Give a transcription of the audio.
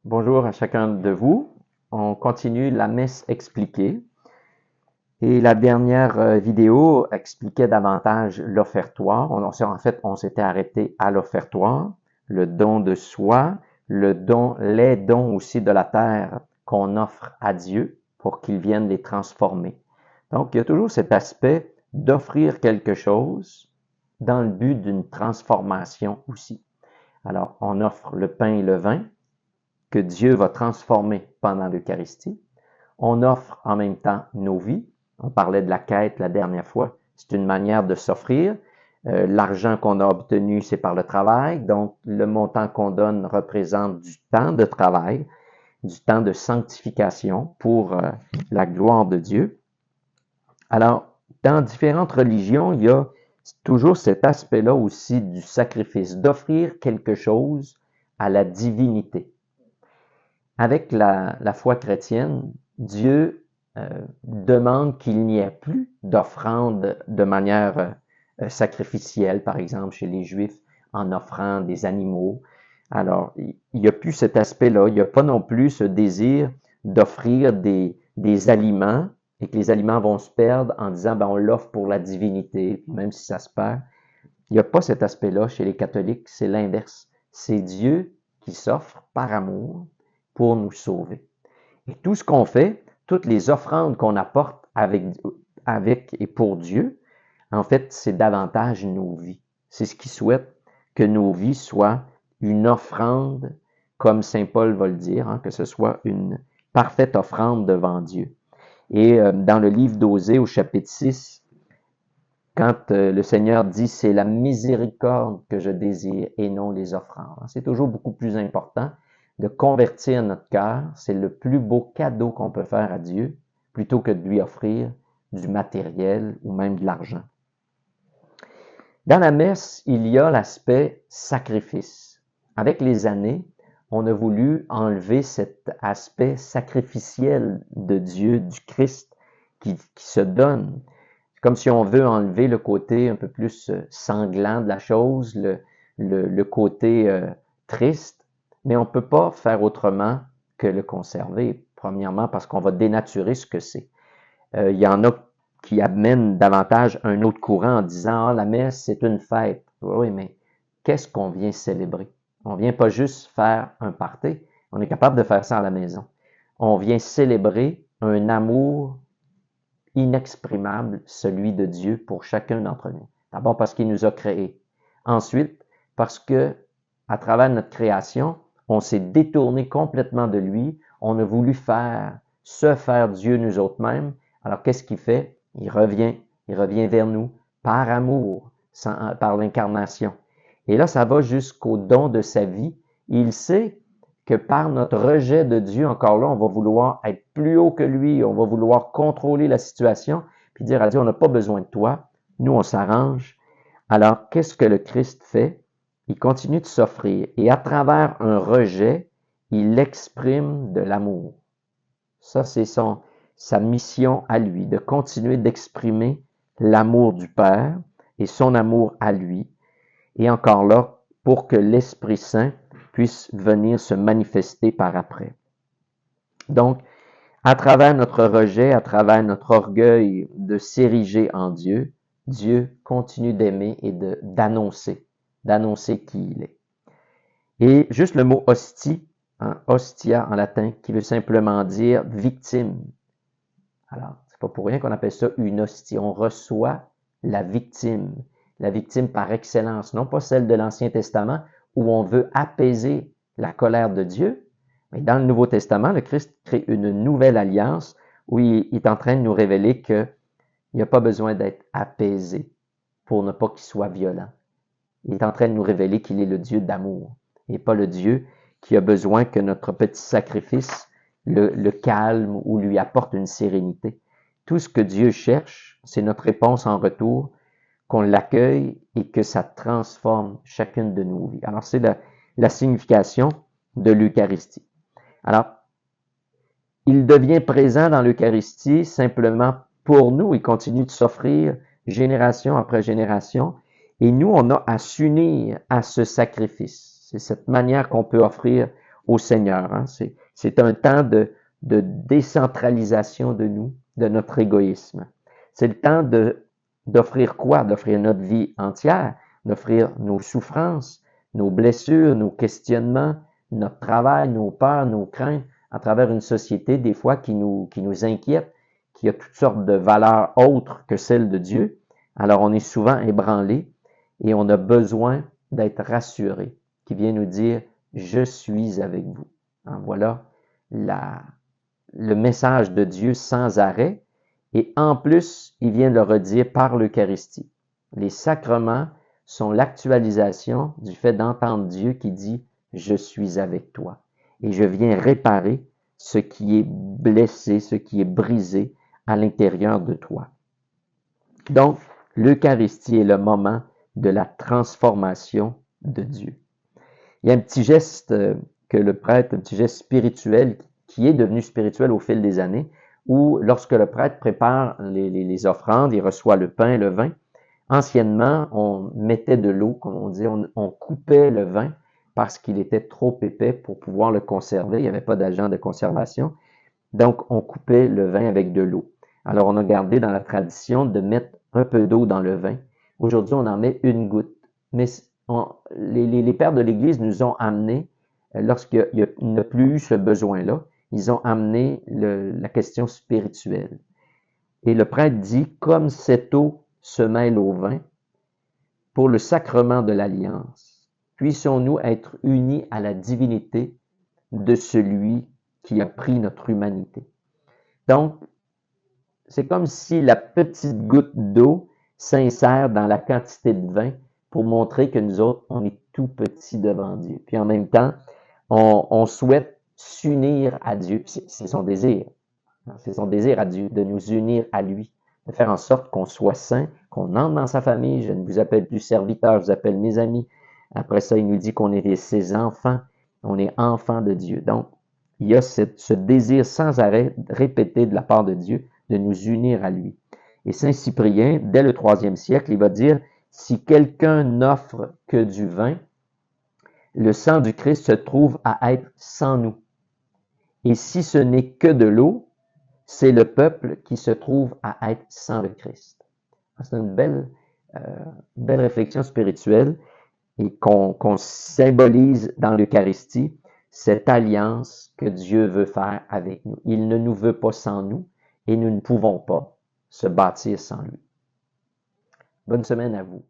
Bonjour à chacun de vous. On continue la messe expliquée. Et la dernière vidéo expliquait davantage l'offertoire. On s'était arrêté à l'offertoire, le don de soi, les dons aussi de la terre qu'on offre à Dieu pour qu'il vienne les transformer. Donc, il y a toujours cet aspect d'offrir quelque chose dans le but d'une transformation aussi. Alors, on offre le pain et le vin que Dieu va transformer pendant l'Eucharistie. On offre en même temps nos vies. On parlait de la quête la dernière fois. C'est une manière de s'offrir. L'argent qu'on a obtenu, c'est par le travail. Donc, le montant qu'on donne représente du temps de travail, du temps de sanctification pour la gloire de Dieu. Alors, dans différentes religions, il y a toujours cet aspect-là aussi du sacrifice, d'offrir quelque chose à la divinité. Avec la foi chrétienne, Dieu demande qu'il n'y ait plus d'offrande de manière sacrificielle, par exemple chez les Juifs, en offrant des animaux. Alors, il n'y a plus cet aspect-là. Il n'y a pas non plus ce désir d'offrir des aliments et que les aliments vont se perdre en disant on l'offre pour la divinité, même si ça se perd. Il n'y a pas cet aspect-là chez les catholiques, c'est l'inverse. C'est Dieu qui s'offre par amour pour nous sauver. Et tout ce qu'on fait, toutes les offrandes qu'on apporte avec et pour Dieu, en fait, c'est davantage nos vies. C'est ce qu'il souhaite, que nos vies soient une offrande, comme saint Paul va le dire, que ce soit une parfaite offrande devant Dieu. Et dans le livre d'Osée, au chapitre 6, quand le Seigneur dit « c'est la miséricorde que je désire et non les offrandes », c'est toujours beaucoup plus important de convertir notre cœur. C'est le plus beau cadeau qu'on peut faire à Dieu, plutôt que de lui offrir du matériel ou même de l'argent. Dans la messe, il y a l'aspect sacrifice. Avec les années, on a voulu enlever cet aspect sacrificiel de Dieu, du Christ, qui se donne. Comme si on veut enlever le côté un peu plus sanglant de la chose, le côté triste, mais on ne peut pas faire autrement que le conserver. Premièrement, parce qu'on va dénaturer ce que c'est. Il y en a qui amènent davantage un autre courant en disant « Ah, la messe, c'est une fête. » Oui, mais qu'est-ce qu'on vient célébrer? On vient pas juste faire un party. On est capable de faire ça à la maison. On vient célébrer un amour inexprimable, celui de Dieu pour chacun d'entre nous. D'abord parce qu'il nous a créés. Ensuite, parce que à travers notre création, on s'est détourné complètement de lui. On a voulu se faire Dieu nous autres mêmes. Alors qu'est-ce qu'il fait? Il revient vers nous par amour, par l'incarnation. Et là, ça va jusqu'au don de sa vie. Il sait que par notre rejet de Dieu, encore là, on va vouloir être plus haut que lui, on va vouloir contrôler la situation, puis dire à Dieu, on n'a pas besoin de toi, nous, on s'arrange. Alors, qu'est-ce que le Christ fait? Il continue de s'offrir, et à travers un rejet, il exprime de l'amour. Ça, c'est sa mission à lui, de continuer d'exprimer l'amour du Père et son amour à lui. Et encore là, pour que l'Esprit Saint puisse venir se manifester par après. Donc, à travers notre rejet, à travers notre orgueil de s'ériger en Dieu, Dieu continue d'aimer et d'annoncer qui il est. Et juste le mot hostie, hostia en latin, qui veut simplement dire victime. Alors, c'est pas pour rien qu'on appelle ça une hostie. On reçoit la victime par excellence, non pas celle de l'Ancien Testament, où on veut apaiser la colère de Dieu, mais dans le Nouveau Testament, le Christ crée une nouvelle alliance où il est en train de nous révéler qu'il n'y a pas besoin d'être apaisé pour ne pas qu'il soit violent. Il est en train de nous révéler qu'il est le Dieu d'amour et pas le Dieu qui a besoin que notre petit sacrifice le calme ou lui apporte une sérénité. Tout ce que Dieu cherche, c'est notre réponse en retour, qu'on l'accueille et que ça transforme chacune de nos vies. Alors, c'est la signification de l'Eucharistie. Alors, il devient présent dans l'Eucharistie simplement pour nous. Il continue de s'offrir génération après génération. Et nous, on a à s'unir à ce sacrifice. C'est cette manière qu'on peut offrir au Seigneur. Hein. C'est un temps de décentralisation de nous, de notre égoïsme. C'est le temps d'offrir quoi? D'offrir notre vie entière, d'offrir nos souffrances, nos blessures, nos questionnements, notre travail, nos peurs, nos craintes, à travers une société des fois qui nous inquiète, qui a toutes sortes de valeurs autres que celles de Dieu. Alors on est souvent ébranlé et on a besoin d'être rassuré, qui vient nous dire « Je suis avec vous ». Voilà le message de Dieu sans arrêt. Et en plus, il vient le redire par l'Eucharistie. Les sacrements sont l'actualisation du fait d'entendre Dieu qui dit « Je suis avec toi » et je viens réparer ce qui est blessé, ce qui est brisé à l'intérieur de toi. Donc, l'Eucharistie est le moment de la transformation de Dieu. Il y a un petit geste que le prêtre, un petit geste spirituel qui est devenu spirituel au fil des années, où lorsque le prêtre prépare les offrandes, il reçoit le pain et le vin. Anciennement, on mettait de l'eau, comme on dit, on coupait le vin parce qu'il était trop épais pour pouvoir le conserver. Il n'y avait pas d'agent de conservation. Donc, on coupait le vin avec de l'eau. Alors, on a gardé dans la tradition de mettre un peu d'eau dans le vin. Aujourd'hui, on en met une goutte. Mais les pères de l'Église nous ont amené, lorsqu'il n'a plus eu ce besoin-là, ils ont amené la question spirituelle. Et le prêtre dit, comme cette eau se mêle au vin, pour le sacrement de l'alliance, puissions-nous être unis à la divinité de celui qui a pris notre humanité. Donc, c'est comme si la petite goutte d'eau s'insère dans la quantité de vin pour montrer que nous autres, on est tout petits devant Dieu. Puis en même temps, on souhaite s'unir à Dieu. C'est son désir. C'est son désir à Dieu de nous unir à lui, de faire en sorte qu'on soit saint, qu'on entre dans sa famille. Je ne vous appelle plus serviteur, je vous appelle mes amis. Après ça, il nous dit qu'on est ses enfants. On est enfants de Dieu. Donc, il y a ce désir sans arrêt répété de la part de Dieu de nous unir à lui. Et Saint Cyprien, dès le IIIe siècle, il va dire, si quelqu'un n'offre que du vin, le sang du Christ se trouve à être sans nous. Et si ce n'est que de l'eau, c'est le peuple qui se trouve à être sans le Christ. C'est une belle réflexion spirituelle et qu'on symbolise dans l'Eucharistie, cette alliance que Dieu veut faire avec nous. Il ne nous veut pas sans nous et nous ne pouvons pas se bâtir sans lui. Bonne semaine à vous.